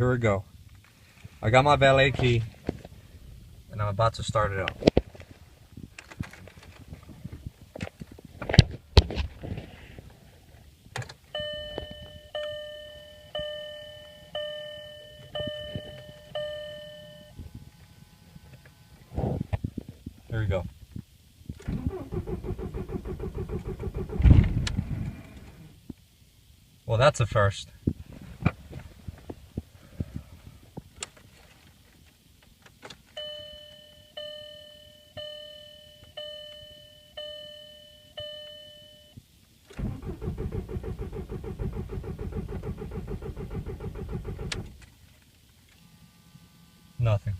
Here we go. I got my valet key and I'm about to start it up. Here we go. Well, that's a first. Nothing.